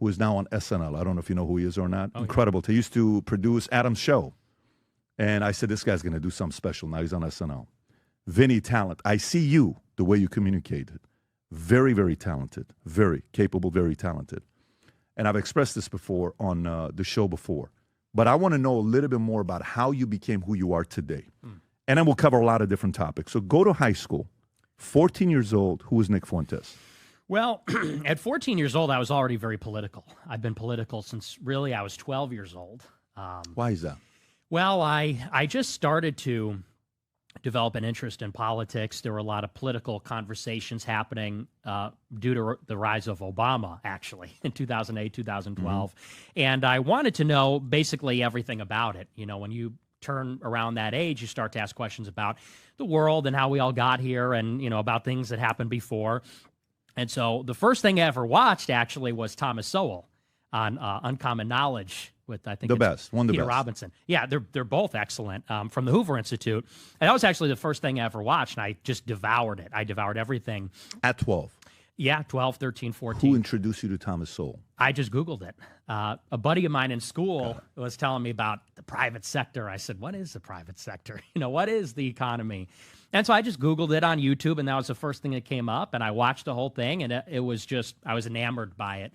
who is now on SNL. I don't know if you know who he is or not. Oh, Incredible. He used to produce Adam's show. And I said, this guy's going to do something special. Now he's on SNL. Vinny, talent. I see you, the way you communicated. Very, very talented. Very capable, very talented. And I've expressed this before on the show before. But I want to know a little bit more about how you became who you are today. And then we'll cover a lot of different topics. So go to high school. 14 years old. Who was Nick Fuentes? Well, at 14 years old, I was already very political. I've been political since really I was 12 years old. Why is that? Well, I just started to develop an interest in politics. There were a lot of political conversations happening due to the rise of Obama, actually, in 2008, 2012. And I wanted to know basically everything about it. You know, when you turn around that age, you start to ask questions about the world and how we all got here and, you know, about things that happened before. And so the first thing I ever watched, actually, was Thomas Sowell on Uncommon Knowledge with, I think, the best. One of the Peter best. Robinson. Yeah, they're both excellent, from the Hoover Institute. And that was actually the first thing I ever watched, and I just devoured it. I devoured everything. At 12. Yeah, 12, 13, 14. Who introduced you to Thomas Sowell? I just Googled it. A buddy of mine in school was telling me about the private sector. I said, what is the private sector? You know, what is the economy? And so I just Googled it on YouTube, and that was the first thing that came up, and I watched the whole thing, and it was just, I was enamored by it.